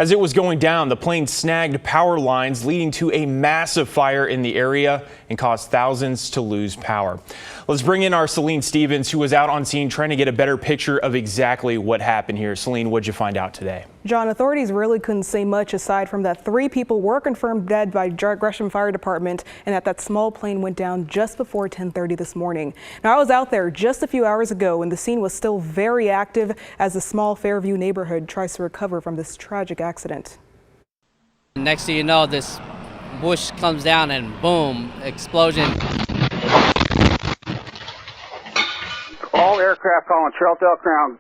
As it was going down, the plane snagged power lines, leading to a massive fire in the area and caused thousands to lose power. Let's bring in our Celine Stevens, who was out on scene trying to get a better picture of exactly what happened here. Celine, what'd you find out today? John, authorities really couldn't say much aside from that 3 people were confirmed dead by Gresham Fire Department and that small plane went down just before 10:30 this morning. Now, I was out there just a few hours ago and the scene was still very active as the small Fairview neighborhood tries to recover from this tragic accident. Next thing you know, this bush comes down and boom, explosion. All aircraft calling Charlottesville ground.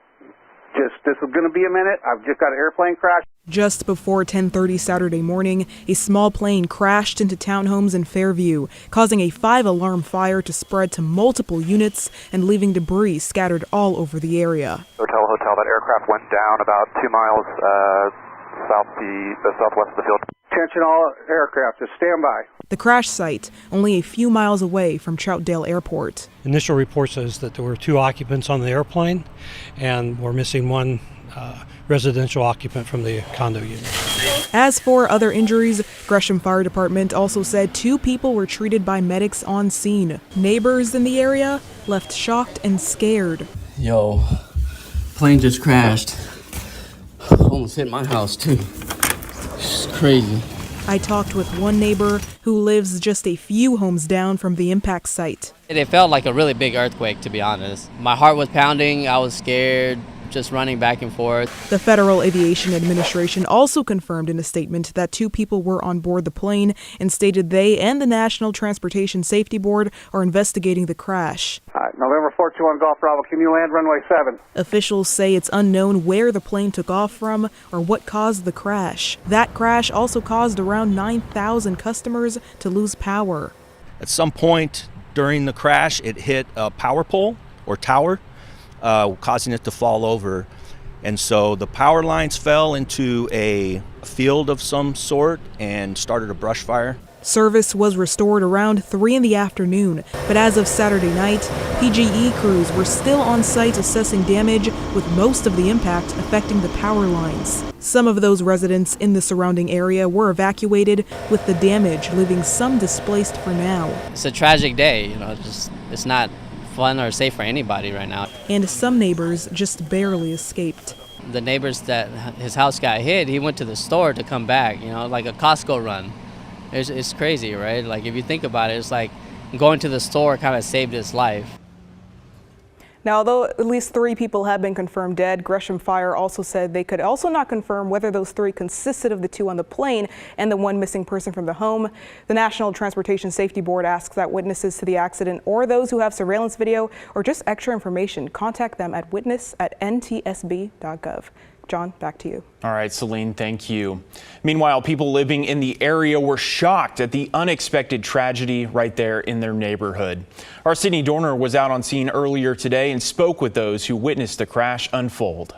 This is going to be a minute. I've just got an airplane crash. Just before 10:30 Saturday morning, a small plane crashed into townhomes in Fairview, causing a 5-alarm fire to spread to multiple units and leaving debris scattered all over the area. Hotel, that aircraft went down about 2 miles southwest of the field. Attention all aircraft, just stand by. The crash site, only a few miles away from Troutdale Airport. Initial report says that there were 2 occupants on the airplane, and we're missing 1 residential occupant from the condo unit. As for other injuries, Gresham Fire Department also said 2 people were treated by medics on scene. Neighbors in the area left shocked and scared. Yo, plane just crashed. Almost hit my house too. It's crazy. I talked with one neighbor who lives just a few homes down from the impact site. It felt like a really big earthquake, to be honest. My heart was pounding, I was scared, just running back and forth. The Federal Aviation Administration also confirmed in a statement that 2 people were on board the plane and stated they and the National Transportation Safety Board are investigating the crash. November 421 Golf Bravo, can you land runway 7? Officials say it's unknown where the plane took off from or what caused the crash. That crash also caused around 9,000 customers to lose power. At some point during the crash, it hit a power pole or tower, causing it to fall over. And so the power lines fell into a field of some sort and started a brush fire. Service was restored around 3 in the afternoon, but as of Saturday night, PGE crews were still on site assessing damage, with most of the impact affecting the power lines. Some of those residents in the surrounding area were evacuated, with the damage leaving some displaced for now. It's a tragic day, it's not fun or safe for anybody right now. And some neighbors just barely escaped. The neighbors that his house got hit, he went to the store to come back, like a Costco run. It's crazy, right? Like, if you think about it, it's like going to the store kind of saved his life. Now, although at least 3 people have been confirmed dead, Gresham Fire also said they could also not confirm whether those 3 consisted of the 2 on the plane and the 1 missing person from the home. The National Transportation Safety Board asks that witnesses to the accident or those who have surveillance video or just extra information contact them at witness@ntsb.gov. John, back to you. All right, Celine, thank you. Meanwhile, people living in the area were shocked at the unexpected tragedy right there in their neighborhood. Our Sydney Dorner was out on scene earlier today and spoke with those who witnessed the crash unfold.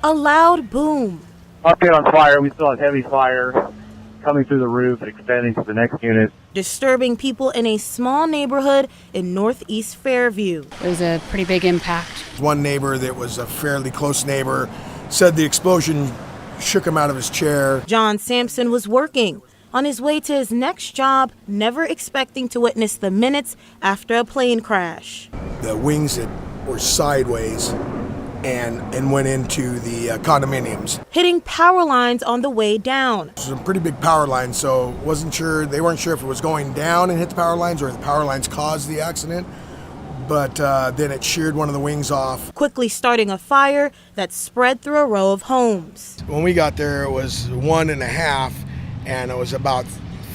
A loud boom. Up here on fire, we still have heavy fire coming through the roof and expanding to the next unit. Disturbing people in a small neighborhood in northeast Fairview. It was a pretty big impact. One neighbor that was a fairly close neighbor said the explosion shook him out of his chair. John Sampson was working on his way to his next job, never expecting to witness the minutes after a plane crash. The wings that were sideways and went into the condominiums, hitting power lines on the way down. It was a pretty big power line, so they weren't sure if it was going down and hit the power lines or if the power lines caused the accident, but then it sheared one of the wings off, quickly starting a fire that spread through a row of homes. When we got there, it was 1.5, and it was about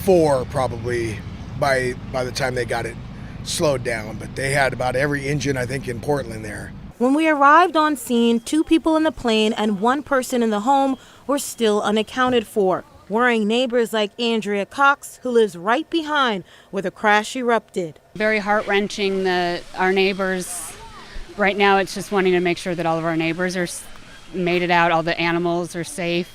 4 probably by the time they got it slowed down, but they had about every engine, I think, in Portland there. When we arrived on scene, 2 people in the plane and 1 person in the home were still unaccounted for. Worrying neighbors like Andrea Cox, who lives right behind where the crash erupted. Very heart-wrenching that our neighbors, right now it's just wanting to make sure that all of our neighbors are made it out, all the animals are safe.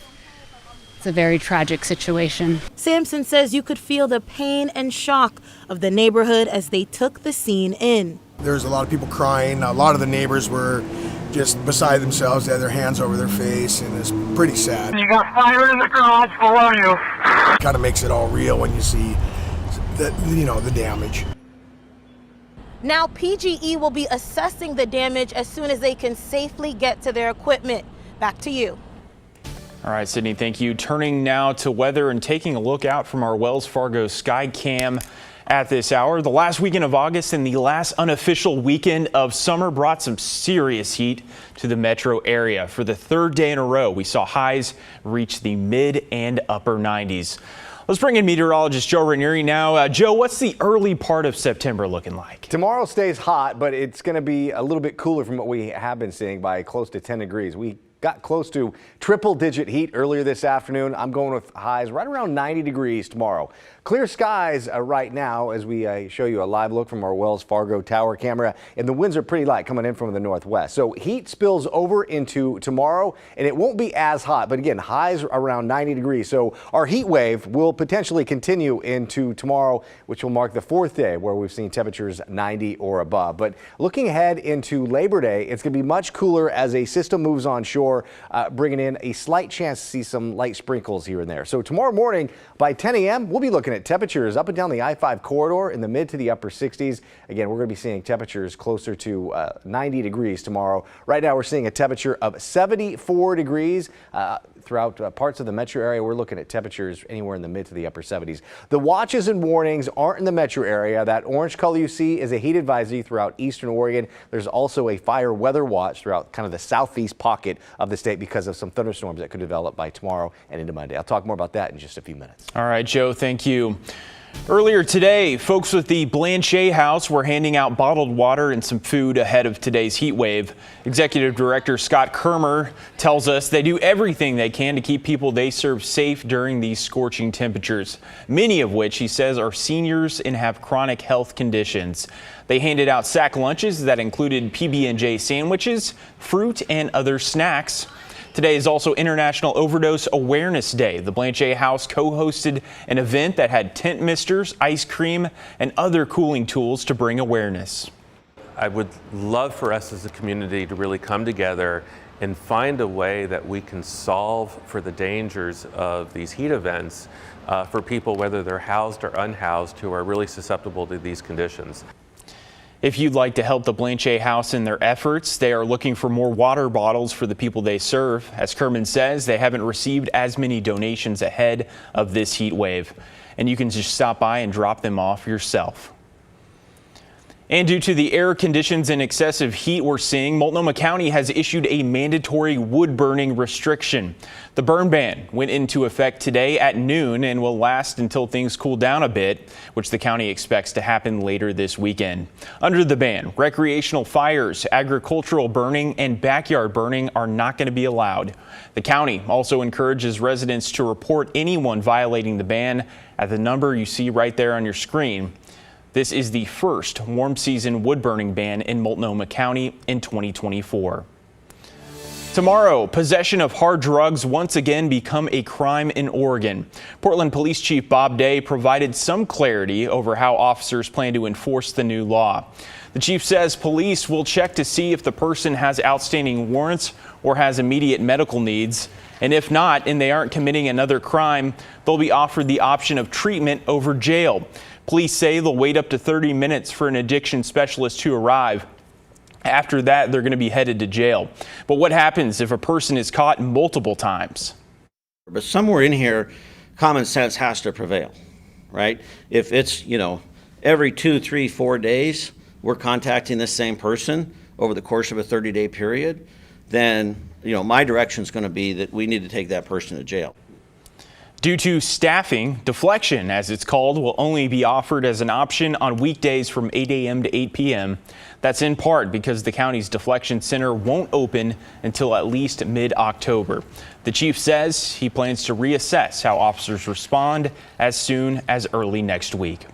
It's a very tragic situation. Sampson says you could feel the pain and shock of the neighborhood as they took the scene in. There's a lot of people crying. A lot of the neighbors were just beside themselves. They had their hands over their face, and it's pretty sad. You got fire in the garage below you. Kind of makes it all real when you see the damage. Now PGE will be assessing the damage as soon as they can safely get to their equipment. Back to you. All right, Sydney, thank you. Turning now to weather and taking a look out from our Wells Fargo Sky Cam at this hour. The last weekend of August and the last unofficial weekend of summer brought some serious heat to the metro area. For the third day in a row, we saw highs reach the mid and upper 90s. Let's bring in meteorologist Joe Ranieri now. Joe, what's the early part of September looking like? Tomorrow stays hot, but it's going to be a little bit cooler from what we have been seeing by close to 10 degrees. We got close to triple-digit heat earlier this afternoon. I'm going with highs right around 90 degrees tomorrow. Clear skies right now as we show you a live look from our Wells Fargo tower camera, and the winds are pretty light coming in from the northwest. So heat spills over into tomorrow, and it won't be as hot, but again, highs around 90 degrees. So our heat wave will potentially continue into tomorrow, which will mark the fourth day where we've seen temperatures 90 or above. But looking ahead into Labor Day, it's going to be much cooler as a system moves on shore, bringing in a slight chance to see some light sprinkles here and there. So tomorrow morning by 10 a.m., we'll be looking at temperatures up and down the I-5 corridor in the mid to the upper 60s. Again, we're going to be seeing temperatures closer to 90 degrees tomorrow. Right now, we're seeing a temperature of 74 degrees. Throughout parts of the metro area, we're looking at temperatures anywhere in the mid to the upper 70s. The watches and warnings aren't in the metro area. That orange color you see is a heat advisory throughout eastern Oregon. There's also a fire weather watch throughout kind of the southeast pocket of the state because of some thunderstorms that could develop by tomorrow and into Monday. I'll talk more about that in just a few minutes. All right, Joe, thank you. Earlier today, folks with the Blanchet House were handing out bottled water and some food ahead of today's heat wave. Executive Director Scott Kermer tells us they do everything they can to keep people they serve safe during these scorching temperatures, many of which he says are seniors and have chronic health conditions. They handed out sack lunches that included PB&J sandwiches, fruit, and other snacks. Today is also International Overdose Awareness Day. The Blanchet House co-hosted an event that had tent misters, ice cream, and other cooling tools to bring awareness. I would love for us as a community to really come together and find a way that we can solve for the dangers of these heat events for people, whether they're housed or unhoused, who are really susceptible to these conditions. If you'd like to help the Blanchet House in their efforts, they are looking for more water bottles for the people they serve. As Kerman says, they haven't received as many donations ahead of this heat wave, and you can just stop by and drop them off yourself. And due to the air conditions and excessive heat we're seeing, Multnomah County has issued a mandatory wood burning restriction. The burn ban went into effect today at noon and will last until things cool down a bit, which the county expects to happen later this weekend. Under the ban, recreational fires, agricultural burning, and backyard burning are not going to be allowed. The county also encourages residents to report anyone violating the ban at the number you see right there on your screen. This is the first warm season wood burning ban in Multnomah County in 2024. Tomorrow, possession of hard drugs once again become a crime in Oregon. Portland Police Chief Bob Day provided some clarity over how officers plan to enforce the new law. The chief says police will check to see if the person has outstanding warrants or has immediate medical needs. And if not, and they aren't committing another crime, they'll be offered the option of treatment over jail. Police say they'll wait up to 30 minutes for an addiction specialist to arrive. After that, they're going to be headed to jail. But what happens if a person is caught multiple times? But somewhere in here, common sense has to prevail, right? If it's, every 2, 3, 4 days, we're contacting the same person over the course of a 30-day period, then, my direction is going to be that we need to take that person to jail. Due to staffing, deflection, as it's called, will only be offered as an option on weekdays from 8 a.m. to 8 p.m. That's in part because the county's deflection center won't open until at least mid-October. The chief says he plans to reassess how officers respond as soon as early next week.